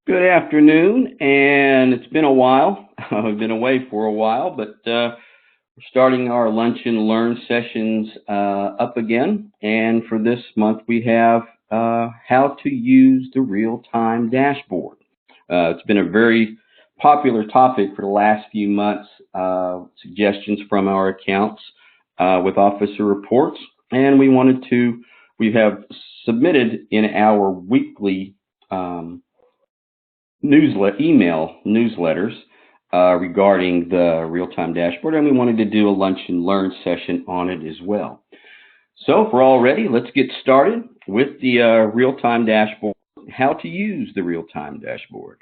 Good afternoon, and it's been a while. I've been away for a while, but we're starting our Lunch and Learn sessions up again. And for this month, we have how to use the RealTime Dashboard. It's been a very popular topic for the last few months, suggestions from our accounts with Officer Reports. And we have submitted in our weekly email newsletters regarding the real-time dashboard, and we wanted to do a lunch and learn session on it as well. So if we're all ready, let's get started with the real-time dashboard, how to use the real-time dashboard.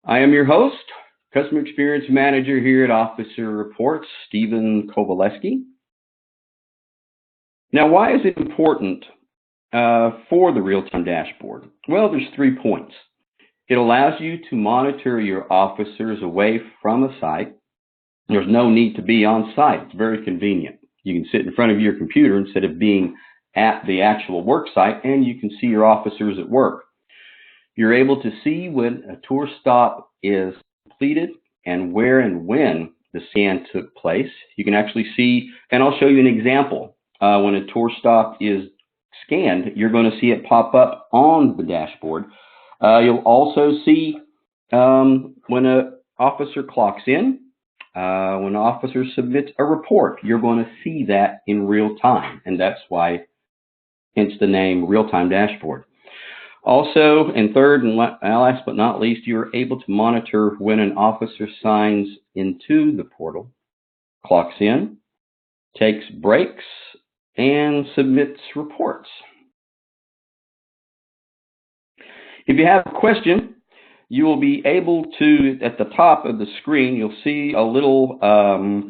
I am your host, Customer Experience Manager here at Officer Reports, Stephen Kowaleski. Now, why is it important for the real-time dashboard? Well, there's 3 points. It allows you to monitor your officers away from a site. There's no need to be on site. It's very convenient. You can sit in front of your computer instead of being at the actual work site, and you can see your officers at work. You're able to see when a tour stop is completed and where and when the scan took place. You can actually see, and I'll show you an example. When a tour stop is scanned, you're going to see it pop up on the dashboard. You'll also see when an officer clocks in, when an officer submits a report, you're going to see that in real time, and that's why, hence the name Real-Time Dashboard. Also, and third and last but not least, you're able to monitor when an officer signs into the portal, clocks in, takes breaks, and submits reports. If you have a question, you will be able to, at the top of the screen, you'll see a little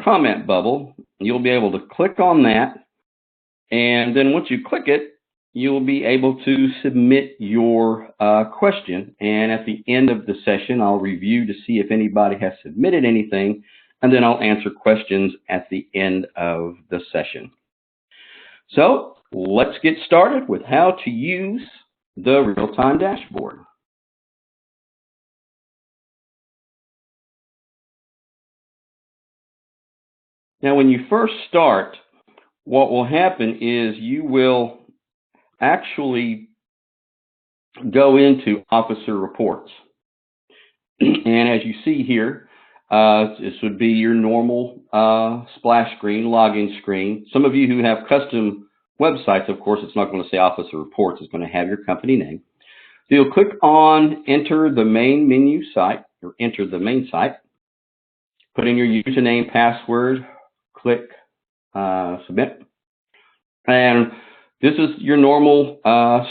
comment bubble. You'll be able to click on that, and then once you click it, you'll be able to submit your question. And at the end of the session, I'll review to see if anybody has submitted anything, and then I'll answer questions at the end of the session. So let's get started with how to use the real-time dashboard. Now, when you first start, what will happen is you will actually go into Officer Reports. And as you see here, this would be your normal splash screen, login screen. Some of you who have custom websites, of course, it's not going to say Officer Reports. It's going to have your company name. So you'll click on Enter the Main Menu Site, or Enter the Main Site. Put in your username, password, click Submit. And this is your normal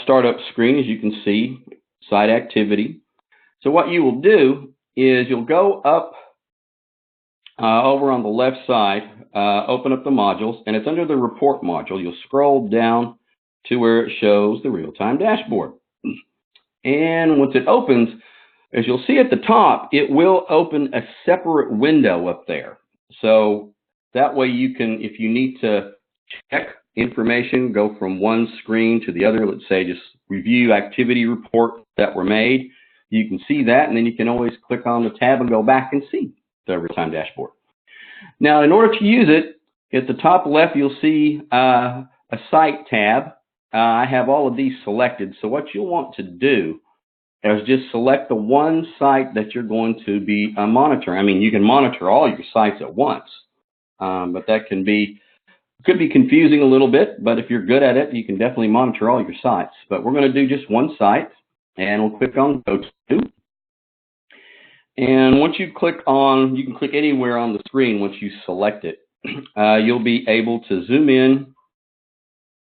startup screen, as you can see, site activity. So what you will do is you'll go up over on the left side, open up the modules, and it's under the Report module. You'll scroll down to where it shows the real-time dashboard. And once it opens, as you'll see at the top, it will open a separate window up there. So that way you can, if you need to check information, go from one screen to the other, let's say just review activity reports that were made, you can see that, and then you can always click on the tab and go back and see the real-time dashboard. Now, in order to use it, at the top left, you'll see a site tab. I have all of these selected. So what you'll want to do is just select the one site that you're going to be monitoring. I mean, you can monitor all your sites at once, but that could be confusing a little bit. But if you're good at it, you can definitely monitor all your sites. But we're going to do just one site, and we'll click on Go To. And once you click on, you can click anywhere on the screen once you select it. You'll be able to zoom in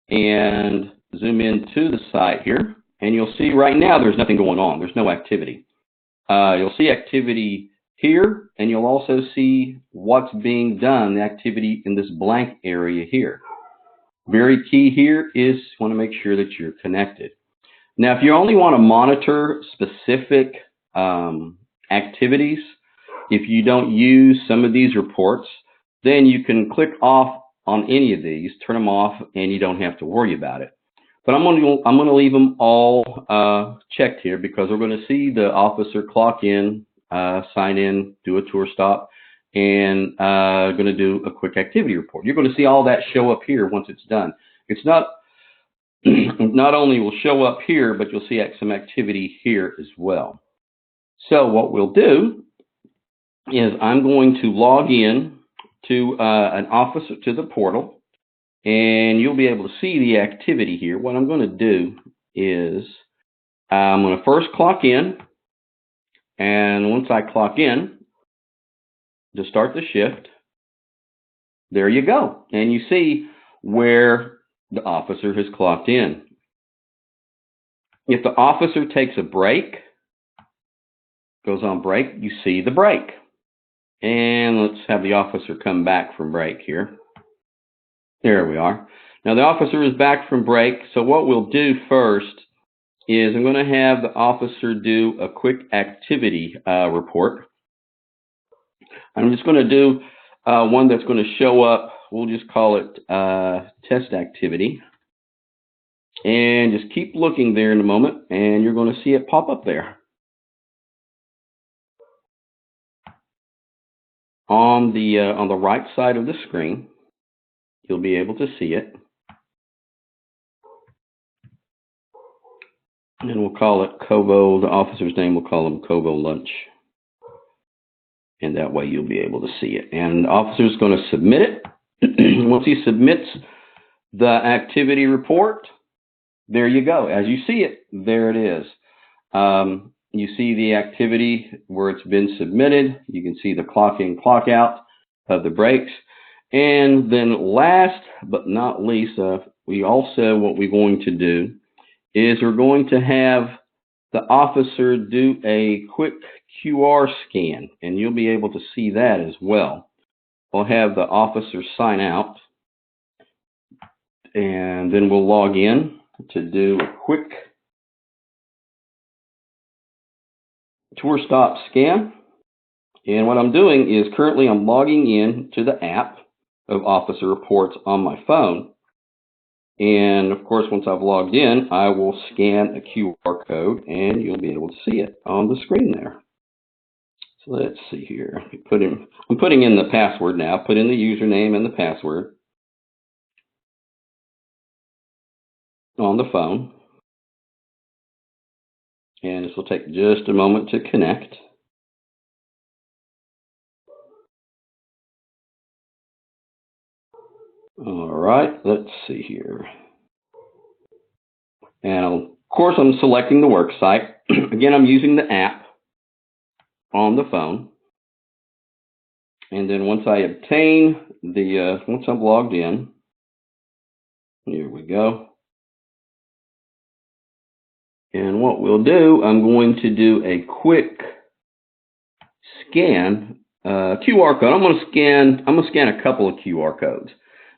and zoom into the site here. And you'll see right now there's nothing going on. There's no activity. You'll see activity here, and you'll also see what's being done, the activity in this blank area here. Very key here is you want to make sure that you're connected. Now, if you only want to monitor specific activities, if you don't use some of these reports, then you can click off on any of these, turn them off, and you don't have to worry about it. But I'm going to leave them all checked here because we're going to see the officer clock in, sign in, do a tour stop, and going to do a quick activity report. You're going to see all that show up here once it's done. It's not only will show up here, but you'll see some activity here as well. So what we'll do is I'm going to log in to an officer to the portal, and you'll be able to see the activity here. What I'm going to do is I'm going to first clock in, and once I clock in to start the shift, there you go. And you see where the officer has clocked in. If the officer takes a break, goes on break, you see the break. And let's have the officer come back from break here. There we are. Now the officer is back from break. So what we'll do first is I'm going to have the officer do a quick activity report. I'm just going to do one that's going to show up. We'll just call it test activity. And just keep looking there in a moment, and you're going to see it pop up there. On the right side of the screen, you'll be able to see it. And we'll call it Kovo, the officer's name, we'll call him Kovo Lunch. And that way you'll be able to see it. And the officer's going to submit it. Once he submits the activity report, there you go. As you see it, there it is. You see the activity where it's been submitted. You can see the clock in, clock out of the breaks. And then last but not least, what we're going to do is we're going to have the officer do a quick QR scan, and you'll be able to see that as well. We'll have the officer sign out, and then we'll log in to do a quick tour stop scan. And what I'm doing is currently I'm logging in to the app of Officer Reports on my phone. And of course, once I've logged in, I will scan a QR code and you'll be able to see it on the screen there. So let's see here. I'm putting in the password now. Put in the username and the password on the phone. And this will take just a moment to connect. All right, let's see here. And of course, I'm selecting the work site. Again, I'm using the app on the phone. And then once I obtain once I'm logged in, here we go. And what we'll do, I'm going to do a quick scan, QR code. I'm going to scan a couple of QR codes.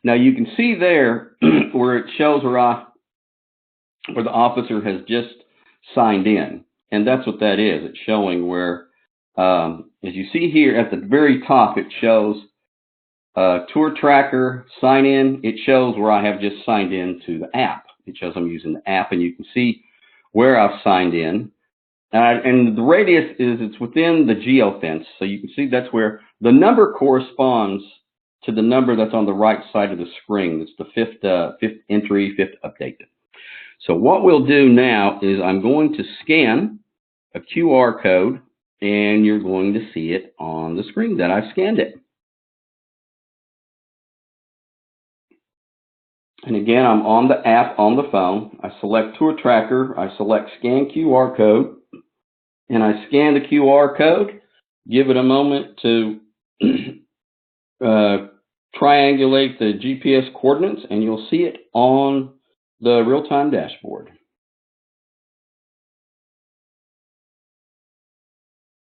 Now you can see there where it shows where the officer has just signed in. And that's what that is. It's showing where, as you see here at the very top, it shows tour tracker, sign in. It shows where I have just signed in to the app. It shows I'm using the app, and you can see where I've signed in. And the radius it's within the geofence. So you can see that's where the number corresponds to the number that's on the right side of the screen. It's the fifth entry, fifth updated. So what we'll do now is I'm going to scan a QR code, and you're going to see it on the screen that I've scanned it. And again, I'm on the app on the phone. I select Tour Tracker. I select Scan QR Code, and I scan the QR code. Give it a moment to triangulate the GPS coordinates, and you'll see it on the RealTime Dashboard.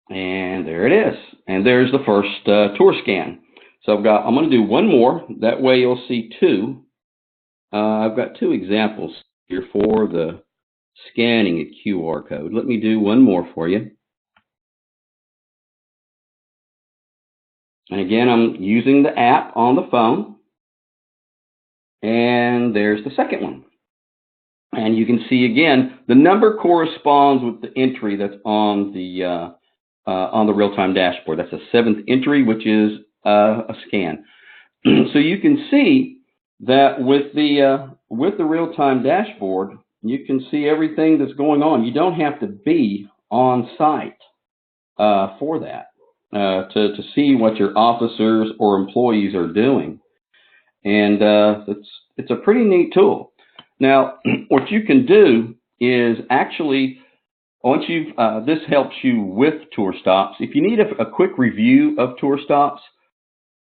And there it is. And there's the first tour scan. So I'm going to do one more. That way you'll see two. I've got two examples here for the scanning a QR code. Let me do one more for you. And again, I'm using the app on the phone. And there's the second one. And you can see again, the number corresponds with the entry that's on the real-time dashboard. That's a 7th entry, which is a scan. So you can see that with the real-time dashboard, you can see everything that's going on. You don't have to be on site for that to see what your officers or employees are doing. And it's a pretty neat tool. Now, what you can do is actually, once you've, this helps you with tour stops. If you need a quick review of tour stops,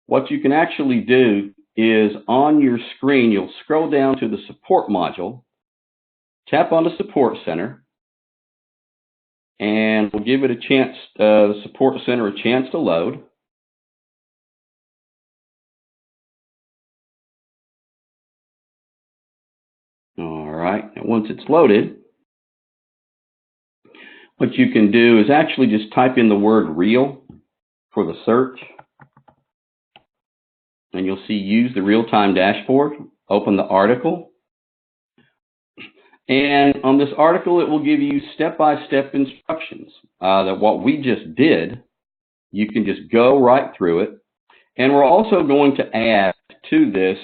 what you can actually do is on your screen, you'll scroll down to the support module, tap on the support center, and we'll give it a chance, the support center a chance to load. All right, and once it's loaded, what you can do is actually just type in the word real for the search, and you'll see use the real-time dashboard. Open the article, and on this article it will give you step-by-step instructions that what we just did, you can just go right through it. And we're also going to add to this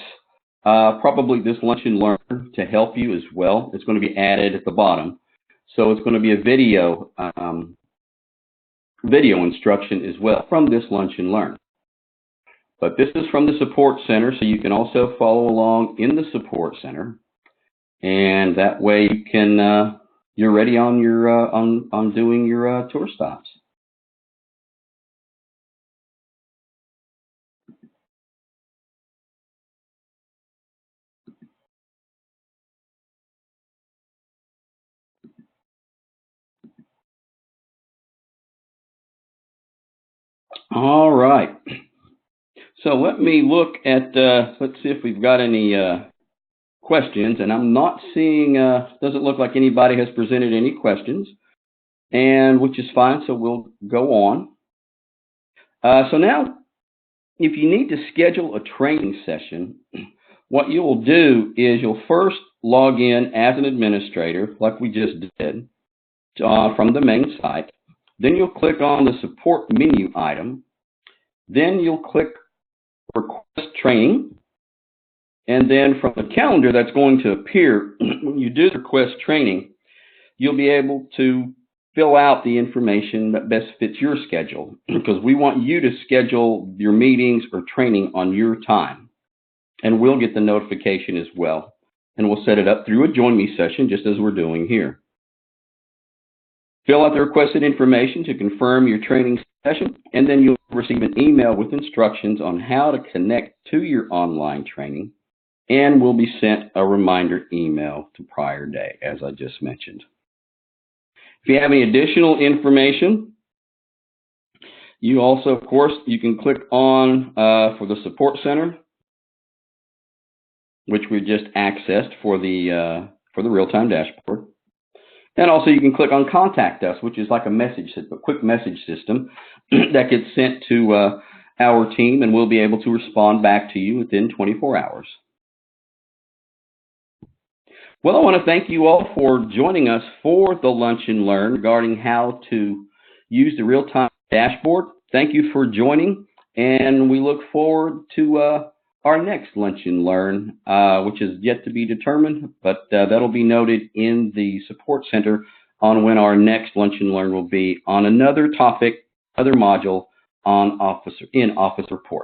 probably this Lunch and Learn to help you as well. It's going to be added at the bottom. So it's going to be a video instruction as well from this Lunch and Learn. But this is from the support center, so you can also follow along in the support center, and that way you can you're ready on your on doing your tour stops. All right. So let me look at, let's see if we've got any questions, and I'm not seeing, doesn't look like anybody has presented any questions, and which is fine, so we'll go on. So now, if you need to schedule a training session, what you will do is you'll first log in as an administrator, like we just did, from the main site. Then you'll click on the support menu item. Then you'll click request training, and then from the calendar that's going to appear when you do the request training, you'll be able to fill out the information that best fits your schedule, because we want you to schedule your meetings or training on your time, and we'll get the notification as well, and we'll set it up through a Join Me session just as we're doing here. Fill out the requested information to confirm your training session, and then you'll receive an email with instructions on how to connect to your online training, and will be sent a reminder email the prior day, as I just mentioned. If you have any additional information, you also, of course, you can click on for the support center, which we just accessed for the real-time dashboard. And also you can click on Contact Us, which is like a quick message system that gets sent to our team, and we'll be able to respond back to you within 24 hours. Well, I want to thank you all for joining us for the Lunch and Learn regarding how to use the real-time dashboard. Thank you for joining, and we look forward to our next Lunch and Learn, which is yet to be determined, but that'll be noted in the support center on when our next Lunch and Learn will be on another topic, other module on Officer Reports.